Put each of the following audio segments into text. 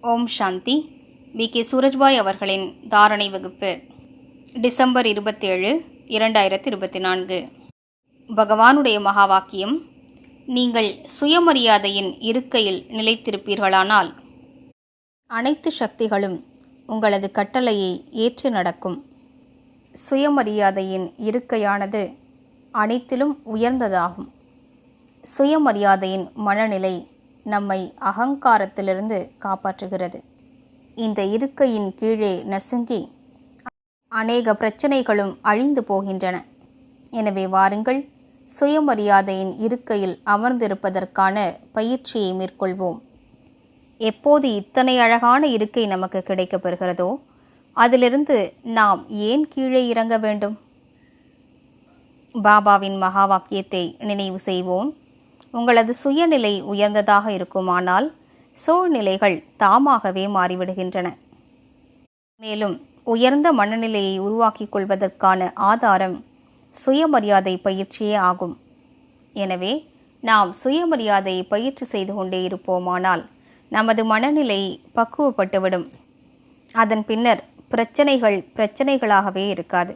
ஓம் சாந்தி. K Surajbhai அவர்களின் தாரணை வகுப்பு டிசம்பர் 27, 2024. பகவானுடைய மகா வாக்கியம்: நீங்கள் சுயமரியாதையின் இருக்கையில் நிலைத்திருப்பீர்களானால் அனைத்து சக்திகளும் உங்களது கட்டளையை ஏற்று நடக்கும். சுயமரியாதையின் இருக்கையானது அனைத்திலும் உயர்ந்ததாகும். சுயமரியாதையின் மனநிலை நம்மை அகங்காரத்திலிருந்து காப்பாற்றுகிறது. இந்த இருக்கையின் கீழே நசுங்கி அநேக பிரச்சனைகளும் அழிந்து போகின்றன. எனவே வாருங்கள், சுயமரியாதையின் இருக்கையில் அமர்ந்திருப்பதற்கான பயிற்சியை மேற்கொள்வோம். எப்போது இத்தனை அழகான இருக்கை நமக்கு கிடைக்கப்பெறுகிறதோ அதிலிருந்து நாம் ஏன் கீழே இறங்க வேண்டும்? பாபாவின் மகா வாக்கியத்தை நினைவு செய்வோம். உங்களது சுயநிலை உயர்ந்ததாக இருக்குமானால் சூழ்நிலைகள் தாமாகவே மாறிவிடுகின்றன. மேலும் உயர்ந்த மனநிலையை உருவாக்கிக் கொள்வதற்கான ஆதாரம் சுயமரியாதை பயிற்சியே ஆகும். எனவே நாம் சுயமரியாதையை பயிற்சி செய்து கொண்டே இருப்போமானால் நமது மனநிலை பக்குவப்பட்டுவிடும். அதன் பின்னர் பிரச்சனைகளாகவே இருக்காது.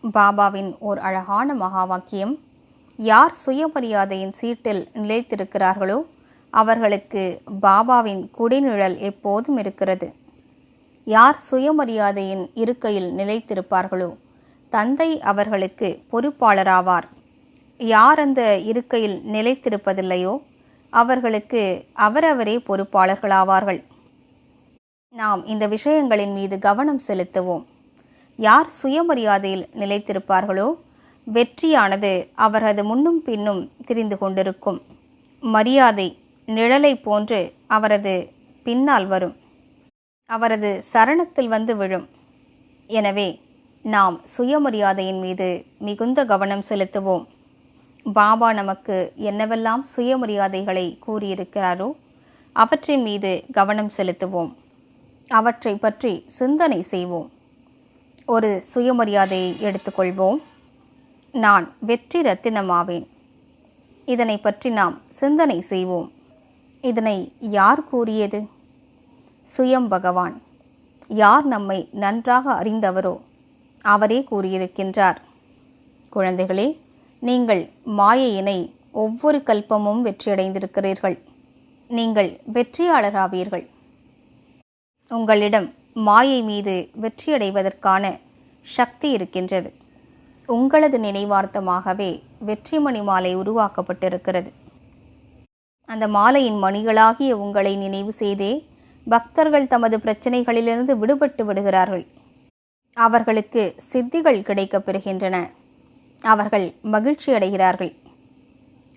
பாபாவின் ஓர் அழகான மகா வாக்கியம்: யார் சுயமரியாதையின் சீட்டில் நிலைத்திருக்கிறார்களோ அவர்களுக்கு பாபாவின் குடிநிழல் எப்போதும் இருக்கிறது. யார் சுயமரியாதையின் இருக்கையில் நிலைத்திருப்பார்களோ தந்தை அவர்களுக்கு பொறுப்பாளராவார். யார் அந்த இருக்கையில் நிலைத்திருப்பதில்லையோ அவர்களுக்கு அவரவரே பொறுப்பாளர்களாவார்கள். நாம் இந்த விஷயங்களின் மீது கவனம் செலுத்துவோம். யார் சுயமரியாதையில் நிலைத்திருப்பார்களோ வெற்றியானது அவரது முன்னும் பின்னும் திரிந்து கொண்டிருக்கும். மரியாதை நிழலை போன்று அவரது பின்னால் வரும், அவரது சரணத்தில் வந்து விழும். எனவே நாம் சுயமரியாதையின் மீது மிகுந்த கவனம் செலுத்துவோம். பாபா நமக்கு என்னவெல்லாம் சுயமரியாதைகளை கூறியிருக்கிறாரோ அவற்றின் மீது கவனம் செலுத்துவோம். அவற்றை பற்றி சிந்தனை செய்வோம். ஒரு சுயமரியாதையை எடுத்துக்கொள்வோம். நான் வெற்றி ரத்தினமாவேன். இதனை பற்றி நாம் சிந்தனை செய்வோம். இதனை யார் கூறியது? சுயம் பகவான். யார் நம்மை நன்றாக அறிந்தவரோ அவரே கூறியிருக்கின்றார். குழந்தைகளே, நீங்கள் மாயையினை ஒவ்வொரு கல்பமும் வெற்றியடைந்திருக்கிறீர்கள். நீங்கள் வெற்றியாளராவீர்கள். உங்களிடம் மாயை மீது வெற்றியடைவதற்கான சக்தி இருக்கின்றது. உங்களது நினைவார்த்தமாகவே வெற்றி மணி மாலை உருவாக்கப்பட்டிருக்கிறது. அந்த மாலையின் மணிகளாகிய உங்களை நினைவு செய்தே பக்தர்கள் தமது பிரச்சனைகளிலிருந்து விடுபட்டு விடுகிறார்கள். அவர்களுக்கு சித்திகள் கிடைக்கப் பெறுகின்றன. அவர்கள் மகிழ்ச்சி அடைகிறார்கள்.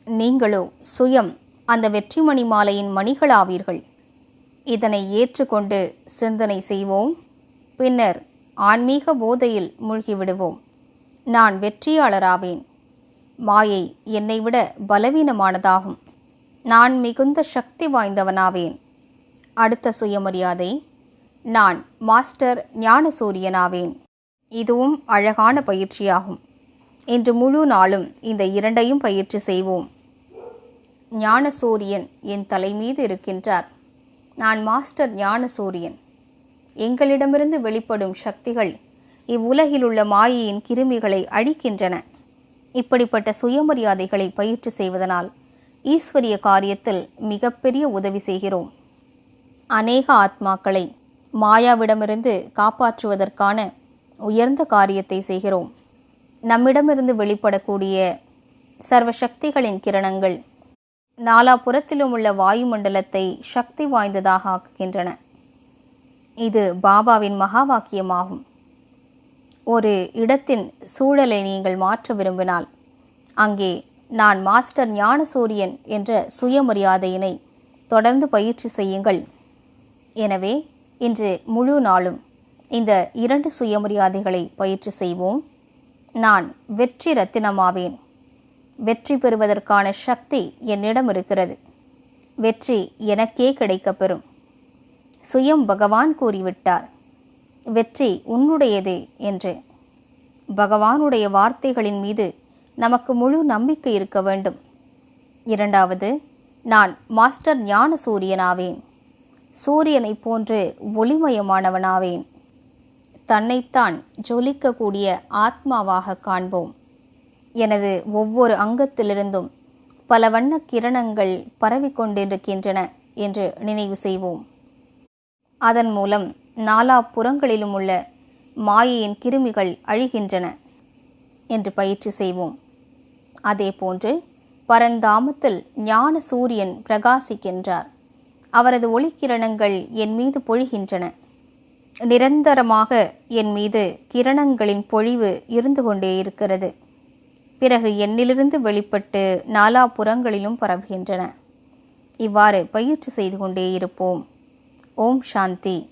நீங்களோ சுயம் அந்த வெற்றி மணி மாலையின் மணிகளாவீர்கள். இதனை ஏற்றுக்கொண்டு சிந்தனை செய்வோம். பின்னர் ஆன்மீக போதையில் மூழ்கிவிடுவோம். நான் வெற்றியாளராவேன். மாயை என்னை விட பலவீனமானதாகும். நான் மிகுந்த சக்தி வாய்ந்தவனாவேன். அடுத்த சுயமரியாதை: நான் மாஸ்டர் ஞானசூரியனாவேன். இதுவும் அழகான பயிற்சியாகும். இன்று முழு நாளும் இந்த இரண்டையும் பயிற்சி செய்வோம். ஞானசூரியன் என் தலை மீது இருக்கின்றார். நான் மாஸ்டர் ஞானசூரியன். எங்களிடமிருந்து வெளிப்படும் சக்திகள் இவ்வுலகிலுள்ள மாயையின் கிருமிகளை அழிக்கின்றன. இப்படிப்பட்ட சுயமரியாதைகளை பயிற்சி செய்வதனால் ஈஸ்வரிய காரியத்தில் மிகப்பெரிய உதவி செய்கிறோம். அநேக ஆத்மாக்களை மாயாவிடமிருந்து காப்பாற்றுவதற்கான உயர்ந்த காரியத்தை செய்கிறோம். நம்மிடமிருந்து வெளிப்படக்கூடிய சர்வ சக்திகளின் கிரணங்கள் நாலாபுறத்திலும் உள்ள வாயுமண்டலத்தை சக்தி வாய்ந்ததாக ஆக்குகின்றன. இது பாபாவின் மகா வாக்கியமாகும். ஒரு இடத்தின் சூழலை நீங்கள் மாற்ற விரும்பினால் அங்கே நான் மாஸ்டர் ஞானசூரியன் என்ற சுயமரியாதையினை தொடர்ந்து பயிற்சி செய்யுங்கள். எனவே இன்று முழு நாளும் இந்த இரண்டு சுயமரியாதைகளை பயிற்சி செய்வோம். நான் வெற்றி ரத்தினமாவேன். வெற்றி பெறுவதற்கான சக்தி என்னிடம் இருக்கிறது. வெற்றி எனக்கே கிடைக்கப்பெறும். சுயம் பகவான் கூறிவிட்டார், வெற்றி உன்னுடையதே என்று. பகவானுடைய வார்த்தைகளின் மீது நமக்கு முழு நம்பிக்கை இருக்க வேண்டும். இரண்டாவது, நான் மாஸ்டர் ஞானசூரியனாவேன். சூரியனைப் போன்று ஒளிமயமானவனாவேன். தன்னைத்தான் ஜொலிக்கக்கூடிய ஆத்மாவாக காண்போம். எனது ஒவ்வொரு அங்கத்திலிருந்தும் பல வண்ணக் கிரணங்கள் பரவிக்கொண்டிருக்கின்றன என்று நினைவு செய்வோம். அதன் மூலம் நாலாபுறங்களிலும் உள்ள மாயையின் கிருமிகள் அழிகின்றன என்று பயிற்சி செய்வோம். அதேபோன்று பரந்தாமத்தில் ஞான சூரியன் பிரகாசிக்கின்றார். அவரது ஒளிக்கிரணங்கள் என் மீது பொழிகின்றன. நிரந்தரமாக என் மீது கிரணங்களின் பொழிவு இருந்து கொண்டே இருக்கிறது. பிறகு என்னிலிருந்து வெளிப்பட்டு நாலாபுறங்களிலும் பரவுகின்றன. இவ்வாறு பயிற்சி செய்து கொண்டே இருப்போம். ஓம் சாந்தி.